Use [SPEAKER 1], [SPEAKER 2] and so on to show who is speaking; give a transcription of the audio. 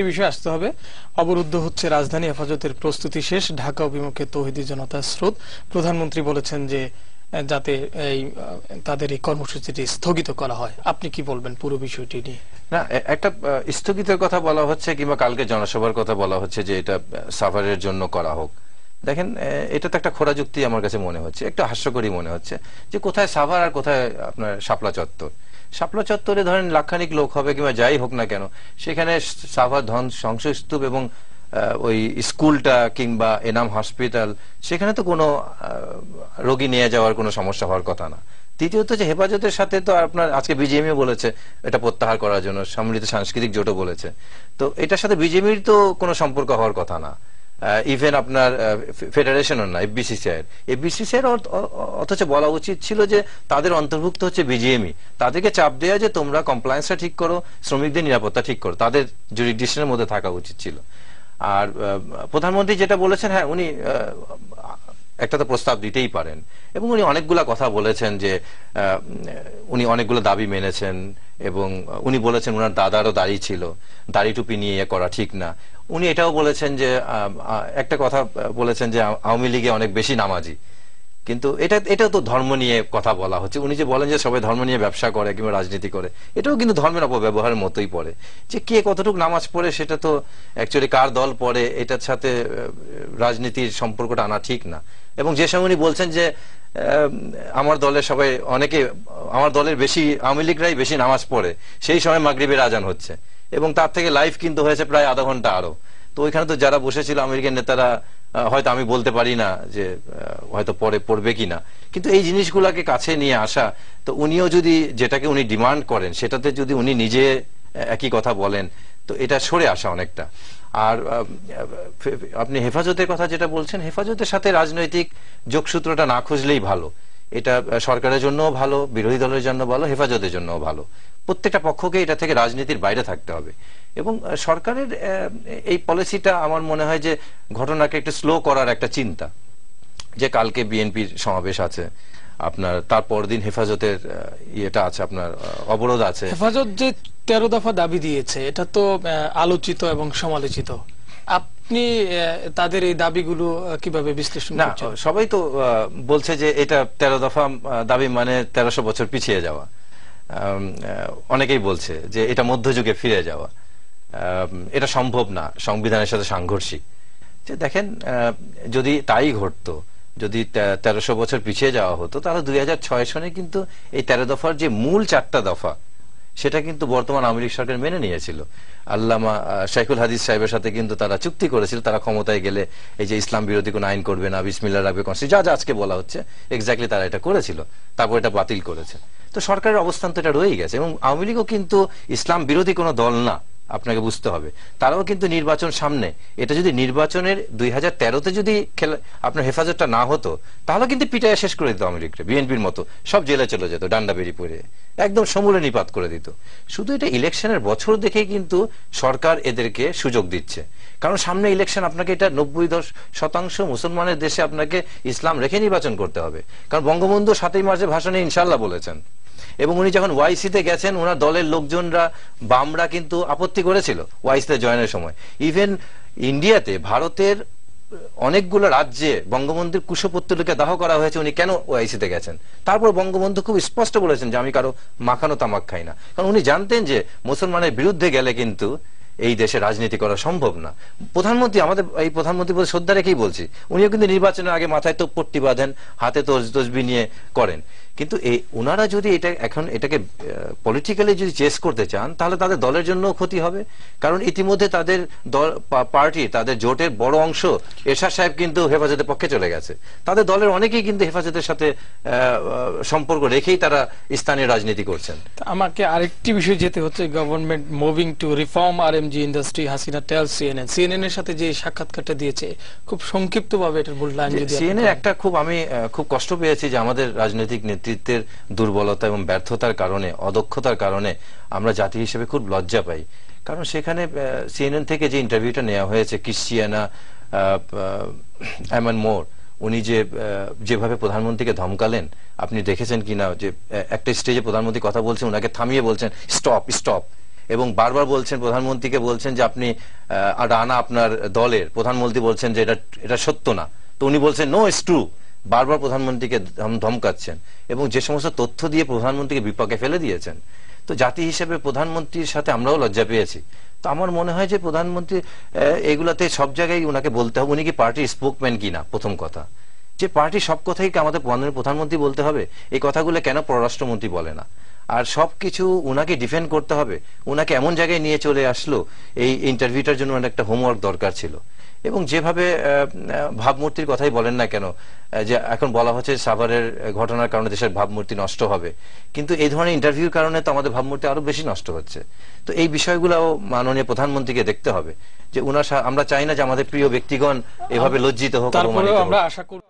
[SPEAKER 1] আরেকটি বিষয় আসতে হবে। অবরুদ্ধ হচ্ছে রাজধানী, হেফাজতের প্রস্তুতি শেষ, ঢাকা অভিমুখে তৌহিদি জনতার স্রোত। প্রধানমন্ত্রী বলেছেন যে যাতে এই তাদের এই কর্মসূচিটি স্থগিত করা হয়। আপনি কি বলবেন পুরো বিষয়টি নিয়ে?
[SPEAKER 2] না, একটা স্থগিতের কথা বলা হচ্ছে কিংবা কালকে জনসভার কথা বলা হচ্ছে যে এটা সাভারের জন্য করা হোক। দেখেন, এটা তো একটা খোঁড়া যুক্তি আমার কাছে মনে হচ্ছে, একটু হাস্যকরী মনে হচ্ছে যে কোথায় সাভার আর কোথায় আপনার শাপলা চত্বর। শাপলা চত্বরে ধরেন লাখখানিক লোক হবে কিংবা যাই হোক না কেন, সেখানে সাভার ধ্বংসস্তূপ এবং ওই স্কুলটা কিংবা এনাম হসপিটাল, সেখানে তো কোনো রোগী নিয়ে যাওয়ার কোনো সমস্যা হওয়ার কথা না। দ্বিতীয়ত যে হেফাজতের সাথে তো আপনার আজকে বিজেএমও বলেছে এটা প্রত্যাহার করার জন্য, সম্মিলিত সাংস্কৃতিক জোটও বলেছে, তো এটার সাথে বিজেপির তো কোনো সম্পর্ক হওয়ার কথা না। ইভেন আপনার ফেডারেশনও না, এফবিসিসিআই অথচ বলা উচিত ছিল যে তাদের অন্তর্ভুক্ত হচ্ছে বিজেএমই, তাদেরকে চাপ দেওয়া যে তোমরা কমপ্লায়েন্সটা ঠিক করো, শ্রমিকদের নিরাপত্তা ঠিক করো, তাদের জুরিডিকশনের মধ্যে থাকা উচিত ছিল। আর প্রধানমন্ত্রী যেটা বলেছেন, হ্যাঁ উনি একটা তো প্রস্তাব দিতেই পারেন, এবং উনি অনেকগুলা কথা বলেছেন যে উনি অনেকগুলো দাবি মেনেছেন, এবং উনি বলেছেন উনার দাদারও দাড়ি ছিল, দাড়ি টুপি নিয়ে করা ঠিক না। উনি এটাও বলেছেন যে একটা কথা বলেছেন যে আওয়ামী লীগে অনেক বেশি নামাজি, কিন্তু এটাও তো ধর্ম নিয়ে কথা বলা হচ্ছে। উনি যে বলেন যে সবাই ধর্ম নিয়ে ব্যবসা করে কিংবা রাজনীতি করে, এটাও কিন্তু ধর্মের অপব্যবহারের মতোই পড়ে। যে কে কতটুকু নামাজ পড়ে সেটা তো অ্যাকচুয়ালি কার দল পড়ে এটার সাথে রাজনীতির সম্পর্কটা আনা ঠিক না। এবং যে সময় উনি বলছেন যে আমার দলের সবাই অনেকে, আমার দলের বেশি আওয়ামী লীগরাই বেশি নামাজ পড়ে, সেই সময় মাগরিবের আজান হচ্ছে, এবং তার থেকে লাইভ কিন্তু হয়েছে প্রায় আধা ঘন্টা আরো। তো ওইখানে তো যারা বসেছিল আওয়ামী লীগের নেতারা, হয়তো আমি বলতে পারি না যে হয়তো পরে পড়বে কিনা, কিন্তু এই জিনিসগুলাকে কাছে নিয়ে আসা, তো উনিও যদি যেটাকে উনি ডিমান্ড করেন সেটাতে যদি উনি নিজে একই কথা বলেন, তো এটা সরে আসা অনেকটা। আর আপনি হেফাজতের কথা যেটা বলছেন, হেফাজতের সাথে রাজনৈতিক যোগসূত্রটা না খুঁজলেই ভালো। এটা সরকারের জন্যও ভালো, বিরোধী দলের জন্য ভালো, হেফাজতের জন্যও ভালো। প্রত্যেকটা পক্ষকে এটা থেকে রাজনীতির বাইরে থাকতে হবে। এবং সরকারের এই পলিসিটা আমার মনে হয় যে ঘটনাকে একটু স্লো করার একটা চিন্তা, যে কালকে বিএনপির সমাবেশ আছে আপনার, তারপর দিন হেফাজতের ইয়েটা আছে, আপনার অবরোধ আছে।
[SPEAKER 1] হেফাজত যে 13 দফা দাবি দিয়েছে এটা তো আলোচিত এবং সমালোচিত। আপনি তাদের এই দাবিগুলো কিভাবে বিশ্লেষণ করছেন?
[SPEAKER 2] না, সবাই তো বলছে যে এটা 13 দফা দাবি মানে 1300 বছর পিছিয়ে যাওয়া। অনেকেই বলছে যে এটা মধ্যযুগে ফিরে যাওয়া, এটা সম্ভব না, সংবিধানের সাথে সাংঘর্ষিক। যে দেখেন, যদি তাই ঘটতো, যদি 1300 বছর পিছিয়ে যাওয়া হতো, তাহলে 2006 সনে কিন্তু এই 13 দফার যে মূল 4টা দফা, সেটা কিন্তু বর্তমান আওয়ামী লীগ সরকার মেনে নিয়েছিল। আল্লামা শাইখুল হাদিস সাহেবের সাথে কিন্তু তারা চুক্তি করেছিল, তারা ক্ষমতায় গেলে এই যে ইসলাম বিরোধী কোন আইন করবে না, বিসমিল্লাহ রাখবে, যা যা আজকে বলা হচ্ছে এক্স্যাক্টলি তারা এটা করেছিল, তারপর এটা বাতিল করেছে। তো সরকারের অবস্থান তো এটা রয়েই গেছে। এবং আওয়ামী লীগও কিন্তু ইসলাম বিরোধী কোনো দল না, আপনাকে বুঝতে হবে। তারাও কিন্তু নির্বাচন সামনে, এটা যদি নির্বাচনের 2013-তে যদি আপনার হেফাজতটা না হতো, তাহলে কিন্তু পিটাইয়া শেষ করে দিত আওয়ামী লীগকে, বিএনপির মতো সব জেলে চলে যেত, ডান্ডা বেরি পরে একদম সমূলে নিপাত করে দিত। শুধু এটা ইলেকশনের বছর দেখেই কিন্তু সরকার এদেরকে সুযোগ দিচ্ছে, কারণ সামনে ইলেকশন, আপনাকে এটা 90% মুসলমানের দেশে আপনাকে ইসলাম রেখে নির্বাচন করতে হবে। কারণ বঙ্গবন্ধু 7ই মার্চের ভাষণে ইনশাল্লাহ বলেছেন, এবং উনি যখন ওয়াইসিতে গেছেন, ওনার দলের লোকজনরা, বামরা কিন্তু আপত্তি করেছিল ওয়াইসিতে জয়েনের সময়। ইভেন ইন্ডিয়াতে, ভারতের অনেকগুলো রাজ্যে বঙ্গবন্ধুর কুশপুত্তলিকা দাহ করা হয়েছে, উনি কেন ওআইসিতে গেছেন। তারপর বঙ্গবন্ধু খুব স্পষ্ট বলেছেন যে আমি কারো মাখানো তামাক খাই না, কারণ উনি জানতেন যে মুসলমানের বিরুদ্ধে গেলে কিন্তু এই দেশে রাজনীতি করা সম্ভব না। প্রধানমন্ত্রী, আমাদের এই প্রধানমন্ত্রী বলে শ্রদ্ধা রেখেই বলছি, উনিও কিন্তু নির্বাচনের আগে মাথায় তো পট্টি বাঁধেন, হাতে তসবি নিয়ে করেন। কিন্তু ওনারা যদি এটাকে পলিটিক্যালি যদি চেস করতে চান, তাহলে তাদের দলের জন্য ক্ষতি হবে। কারণ ইতিমধ্যে তাদের পার্টি, তাদের জোটের বড় অংশ, এরশাদ সাহেব কিন্তু হেফাজতের পক্ষে চলে গেছে। তাদের দলের অনেকেই কিন্তু হেফাজতের সাথে সম্পর্ক রেখেই তারা স্থানীয় রাজনীতি করছেন।
[SPEAKER 1] আমাকে আরেকটি বিষয় যেতে হচ্ছে, government moving to reform RMG industry, Hasina tell CNN এর সাথে যে সাক্ষাৎকারটা দিয়েছে, খুব সংক্ষিপ্ত ভাবে এটার মূল লাইন যদি
[SPEAKER 2] সিএনএন একটা আমি খুব কষ্ট পেয়েছি যে আমাদের রাজনৈতিক নেতৃত্বের দুর্বলতা এবং ব্যর্থতার কারণে, অদক্ষতার কারণে আমরা জাতি হিসেবে খুব লজ্জা পাই। কারণ সেখানে সিএনএন থেকে যে ইন্টারভিউটা নেওয়া হয়েছে, ক্রিশ্চিয়ানা এমন মোর, উনি যেভাবে প্রধানমন্ত্রীকে ধমকালেন, আপনি দেখেছেন কিনা যে একটা স্টেজে প্রধানমন্ত্রী কথা বলছেন, ওনাকে থামিয়ে বলছেন স্টপ স্টপ। এবং বারবার বলছেন, প্রধানমন্ত্রীকে বলছেন যে আপনি রানা আপনার দলের প্রধানমন্ত্রী বলছেন যে এটা সত্য না, তো উনি বলছেন নো ইটস ট্রু, বারবার প্রধানমন্ত্রীকে ধমকাচ্ছেন এবং যে সমস্ত তথ্য দিয়ে প্রধানমন্ত্রীকে বিপাকে ফেলে দিয়েছেন। তো জাতি হিসেবে প্রধানমন্ত্রীর সাথে আমরাও লজ্জা পেয়েছি। তো আমার মনে হয় যে প্রধানমন্ত্রী এগুলাতে সব জায়গায় উনাকে বলতে হবে উনি কি পার্টির স্পোকম্যান কিনা, প্রথম কথা। যে পার্টি সব কথাই কি আমাদের প্রধানমন্ত্রী বলতে হবে? এই কথাগুলো কেন পররাষ্ট্রমন্ত্রী বলে না? আর সবকিছু উনাকে ডিফেন্ড করতে হবে। উনাকে এমন জায়গায় নিয়ে চলে আসলো, এই ইন্টারভিউটার জন্য একটা হোমওয়ার্ক দরকার ছিল। এবং যেভাবে ভাবমূর্তির কথাই বলেন না কেন, যে এখন বলা হচ্ছে সাভারের ঘটনার কারণে দেশের ভাবমূর্তি নষ্ট হবে, কিন্তু এই ধরনের ইন্টারভিউর কারণে তো আমাদের ভাবমূর্তি আরো বেশি নষ্ট হচ্ছে। তো এই বিষয়গুলো মাননীয় প্রধানমন্ত্রীকে দেখতে হবে যে আমরা চাই না যে আমাদের প্রিয় ব্যক্তিগণ এভাবে লজ্জিত হোক,
[SPEAKER 1] তারপরেও আমরা আশা করি